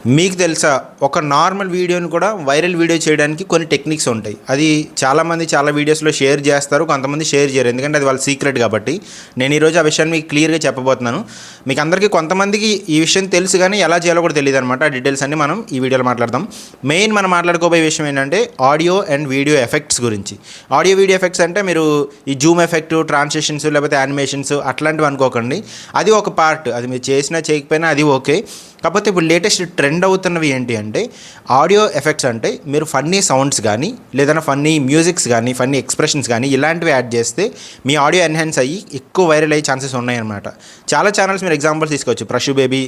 మీకు తెలుసా ఒక నార్మల్ వీడియోని కూడా వైరల్ వీడియో చేయడానికి కొన్ని టెక్నిక్స్ ఉంటాయి. అది చాలామంది చాలా వీడియోస్లో షేర్ చేస్తారు, కొంతమంది షేర్ చేయరు, ఎందుకంటే అది వాళ్ళ సీక్రెట్ కాబట్టి. నేను ఈరోజు ఆ విషయాన్ని మీకు క్లియర్గా చెప్పబోతున్నాను. మీకు అందరికీ కొంతమందికి ఈ విషయం తెలుసు కానీ ఎలా చేయాలో కూడా తెలియదు అనమాట. ఆ డీటెయిల్స్ అన్ని మనం ఈ వీడియోలో మాట్లాడదాం. మెయిన్ మనం మాట్లాడుకోబోయే విషయం ఏంటంటే ఆడియో అండ్ వీడియో ఎఫెక్ట్స్ గురించి. ఆడియో వీడియో ఎఫెక్ట్స్ అంటే మీరు ఈ జూమ్ ఎఫెక్ట్, ట్రాన్సిషన్స్ లేకపోతే యానిమేషన్స్ అట్లాంటివి అనుకోకండి. అది ఒక పార్ట్, అది మీరు చేసినా చేయకపోయినా అది ఓకే. కాకపోతే ఇప్పుడు లేటెస్ట్ ట్రెండ్ అవుతున్నవి ఏంటి అంటే ఆడియో ఎఫెక్ట్స్. అంటే మీరు ఫన్నీ సౌండ్స్ కానీ లేదన్నా ఫన్నీ మ్యూజిక్స్ కానీ ఫన్నీ ఎక్స్ప్రెషన్స్ కానీ ఇలాంటివి యాడ్ చేస్తే మీ ఆడియో ఎన్హాన్స్ అయ్యి ఎక్కువ వైరల్ అయ్యే ఛాన్సెస్ ఉన్నాయన్నమాట. చాలా ఛానల్స్ మీరు ఎగ్జాంపుల్స్ తీసుకోవచ్చు. ప్రషు బేబీ,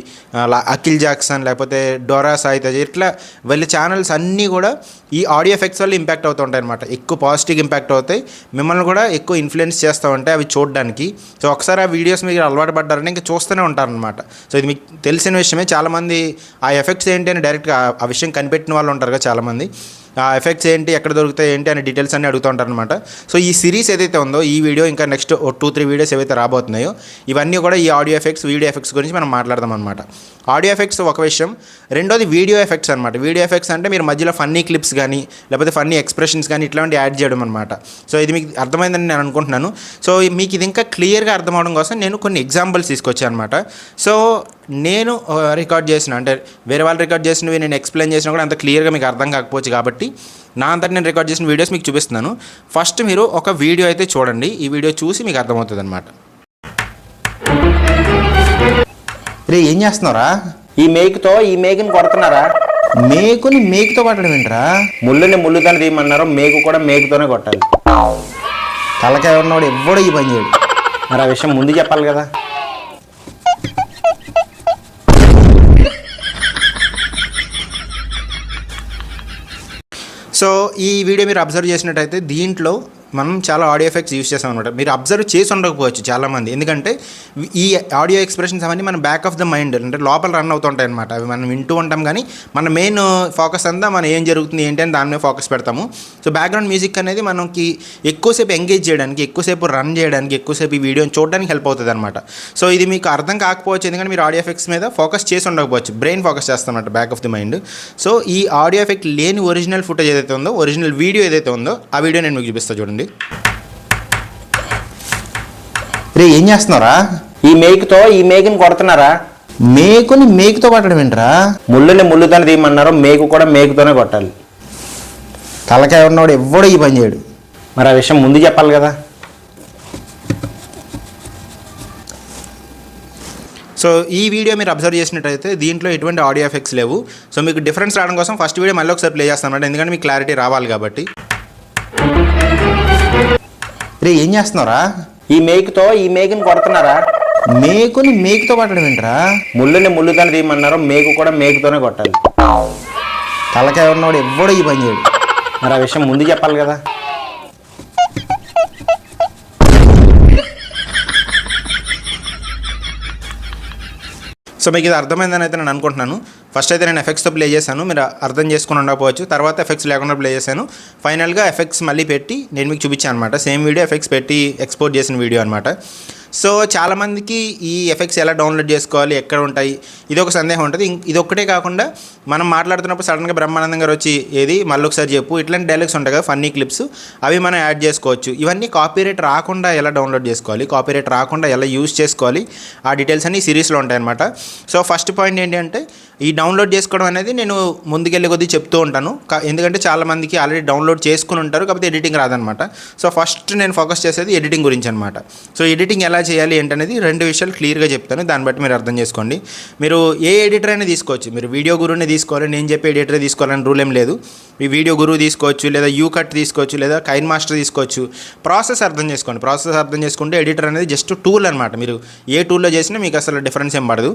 అఖిల్ జాక్సన్, లేకపోతే డోరా సాయితేజ్, ఇట్లా వీళ్ళ ఛానల్స్ అన్నీ కూడా ఈ ఆడియో ఎఫెక్ట్స్ వల్ల ఇంపాక్ట్ అవుతూ ఉంటాయి అనమాట. ఎక్కువ పాజిటివ్ ఇంపాక్ట్ అవుతాయి, మిమ్మల్ని కూడా ఎక్కువ ఇన్ఫ్లుయెన్స్ చేస్తూ ఉంటాయి అవి చూడడానికి. సో ఒకసారి ఆ వీడియోస్ మీరు అలవాటు పడ్డారంటే ఇంకా చూస్తూనే ఉంటారనమాట. సో ఇది మీకు తెలిసిన విషయమే. చాలామంది ఆ ఎఫెక్ట్స్ ఏంటి అని డైరెక్ట్గా ఆ విషయం కనిపెట్టిన వాళ్ళు ఉంటారు కదా చాలామంది. ఆ ఎఫెక్ట్స్ ఏంటి, ఎక్కడ దొరుకుతాయి ఏంటి అనే డీటెయిల్స్ అన్నీ అడుగుతూ ఉంటారనమాట. సో ఈ సిరీస్ ఏదైతే ఉందో, ఈ వీడియో ఇంకా నెక్స్ట్ 2-3 వీడియోస్ ఏవైతే రాబోతున్నాయో ఇవన్నీ కూడా ఈ ఆడియో ఎఫెక్ట్స్, వీడియో ఎఫెక్ట్స్ గురించి మనం మాట్లాడదాం అనమాట. ఆడియో ఎఫెక్ట్స్ ఒక విషయం, రెండోది వీడియో ఎఫెక్ట్స్ అనమాట. వీడియో ఎఫెక్ట్స్ అంటే మీరు మధ్యలో ఫన్నీ క్లిప్స్ కానీ లేకపోతే ఫన్నీ ఎక్స్ప్రెషన్స్ కానీ ఇట్లాంటివి యాడ్ చేయడం అనమాట. సో ఇది మీకు అర్థమైందని నేను అనుకుంటున్నాను. సో మీకు ఇది ఇంకా క్లియర్గా అర్థమవడం కోసం నేను కొన్ని ఎగ్జాంపుల్స్ తీసుకొచ్చాను అనమాట. సో నేను రికార్డ్ చేసిన, అంటే వేరే వాళ్ళు రికార్డ్ చేసినవి నేను ఎక్స్ప్లెయిన్ చేసినా కూడా అంత క్లియర్గా మీకు అర్థం కాకపోవచ్చు కాబట్టి నా అంతటి నేను రికార్డ్ చేసిన వీడియోస్ మీకు చూపిస్తున్నాను. ఫస్ట్ మీరు ఒక వీడియో అయితే చూడండి. ఈ వీడియో చూసి మీకు అర్థమవుతుంది అనమాట. రే ఏం చేస్తున్నారా? ఈ మేకుని కొడుతున్నారా? మేకుతో కొట్టడం ఏంట్రా? ముళ్ళుతోనే తీయమన్నారు, మేకు కూడా మేకుతోనే కొట్టాలి. తలకాయ ఉన్నవాడు ఎవ్వడో ఈ పని చేయడు. మరి ఆ విషయం ముందు చెప్పాలి కదా. సో ఈ వీడియో మీరు అబ్జర్వ్ చేసినట్టయితే దీంట్లో మనం చాలా ఆడియో ఎఫెక్ట్స్ యూస్ చేస్తాం అనమాట. మీరు అబ్జర్వ్ చేసి ఉండకపోవచ్చు చాలామంది, ఎందుకంటే ఈ ఆడియో ఎక్స్ప్రెషన్స్ అవన్నీ మన బ్యాక్ ఆఫ్ ద మైండ్, అంటే లోపల రన్ అవుతుంటాయి అనమాట. అవి మనం వింటూ ఉంటాం కానీ మన మెయిన్ ఫోకస్ అంతా మనం ఏం జరుగుతుంది ఏంటి అని దాని మీద ఫోకస్ పెడతాము. సో బ్యాక్గ్రౌండ్ మ్యూజిక్ అనేది మనకి ఎక్కువసేపు ఎంగేజ్ చేయడానికి, ఎక్కువసేపు రన్ చేయడానికి, ఎక్కువసేపు ఈ వీడియోని చూడడానికి హెల్ప్ అవుతుంది అనమాట. సో ఇది మీకు అర్థం కాకపోవచ్చు, ఎందుకంటే మీరు ఆడియో ఎఫెక్ట్స్ మీద ఫోకస్ చేసి ఉండకపోవచ్చు. బ్రెయిన్ ఫోకస్ చేస్తామన్నమాట, back of the mind. So ఈ ఆడియో ఎఫెక్ట్ లేని ఒరిజినల్ ఫుటేజ్ ఏదైతే ఉందో, ఒరిజినల్ వీడియో ఏదైతే ఉందో ఆ వీడియో నేను మీకు చూపిస్తాను చూడండి. రే ఏం చేస్తున్నారా? ఈ మేకుని కొడుతున్నారా? మేకుతో కొట్టడం ఏంట్రా? ముళ్ళుతోనే తీయమన్నారు, మేకు కూడా మేకుతోనే కొట్టాలి. తలకాయ ఉన్నవాడు ఎవ్వడో ఈ పని చేయడు. మరి ఆ విషయం ముందు చెప్పాలి కదా. సో ఈ వీడియో మీరు అబ్జర్వ్ చేసినట్టయితే దీంట్లో ఎటువంటి ఆడియో ఎఫెక్ట్స్ లేవు. సో మీకు డిఫరెన్స్ రావడం కోసం ఫస్ట్ వీడియో మళ్ళీ ఒకసారి ప్లే చేస్తాను అన్నమాట, ఎందుకంటే మీకు క్లారిటీ రావాలి కాబట్టి. రే ఏం చేస్తున్నారా? ఈ మేకుని కొడుతున్నారా? మేకుతో కొట్టడం ఏంట్రా? ముళ్ళుతోనే తీయమన్నారు, మేకు కూడా మేకుతోనే కొట్టాలి. తలకాయ ఉన్నవాడు ఎవ్వడో ఈ పని చేయడు. మరి ఆ విషయం ముందు చెప్పాలి కదా. సో మీకు ఇది అర్థమైందని అయితే నేను అనుకుంటున్నాను. ఫస్ట్ అయితే నేను ఎఫెక్ట్స్తో ప్లే చేశాను, మీరు అర్థం చేసుకుని ఉండకపోవచ్చు. తర్వాత ఎఫెక్ట్స్ లేకుండా ప్లే చేశాను. ఫైనల్గా ఎఫెక్ట్స్ మళ్ళీ పెట్టి నేను మీకు చూపించాను అనమాట. సేమ్ వీడియో ఎఫెక్ట్స్ పెట్టి ఎక్స్పోర్ట్ చేసిన వీడియో అనమాట. సో చాలామందికి ఈ ఎఫెక్ట్స్ ఎలా డౌన్లోడ్ చేసుకోవాలి, ఎక్కడ ఉంటాయి, ఇది ఒక సందేహం ఉంటుంది. ఇది ఒక్కటే కాకుండా మనం మాట్లాడుతున్నప్పుడు సడన్గా బ్రహ్మానందం గారు వచ్చి ఏది మళ్ళీ ఒకసారి చెప్పు, ఇట్లాంటి డైలాగ్స్ ఉంటాయి కదా, ఫన్నీ క్లిప్స్, అవి మనం యాడ్ చేసుకోవచ్చు. ఇవన్నీ కాపీరైట్ రాకుండా ఎలా డౌన్లోడ్ చేసుకోవాలి, కాపీరైట్ రాకుండా ఎలా యూజ్ చేసుకోవాలి, ఆ డీటెయిల్స్ అన్ని సిరీస్లో ఉంటాయన్నమాట. సో ఫస్ట్ పాయింట్ ఏంటి అంటే ఈ డౌన్లోడ్ చేసుకోవడం అనేది నేను ముందుకెళ్ళే కొద్దీ చెప్తూ ఉంటాను, ఎందుకంటే చాలామందికి ఆల్రెడీ డౌన్లోడ్ చేసుకుని ఉంటారు, కాకపోతే ఎడిటింగ్ రాదనమాట. సో ఫస్ట్ నేను ఫోకస్ చేసేది ఎడిటింగ్ గురించి అనమాట. సో ఎడిటింగ్ ఎలా చేయాలి ఏంటనేది 2 విషయాలు క్లియర్గా చెప్తాను, దాన్ని బట్టి మీరు అర్థం చేసుకోండి. మీరు ఏ ఎడిటర్ అయినా తీసుకోవచ్చు, మీరు వీడియో గురువుని తీసుకోవాలి, నేను చెప్పే ఎడిటర్ తీసుకోవాలని రూల్ ఏం లేదు. ఈ వీడియో గురువు తీసుకోవచ్చు, లేదా యూకట్ తీసుకోవచ్చు, లేదా కైన్ మాస్టర్ తీసుకోవచ్చు. ప్రాసెస్ అర్థం చేసుకోండి. ప్రాసెస్ అర్థం చేసుకుంటే ఎడిటర్ అనేది జస్ట్ టూల్ అనమాట. మీరు ఏ టూల్లో చేసినా మీకు అసలు డిఫరెన్స్ ఏం పడదు.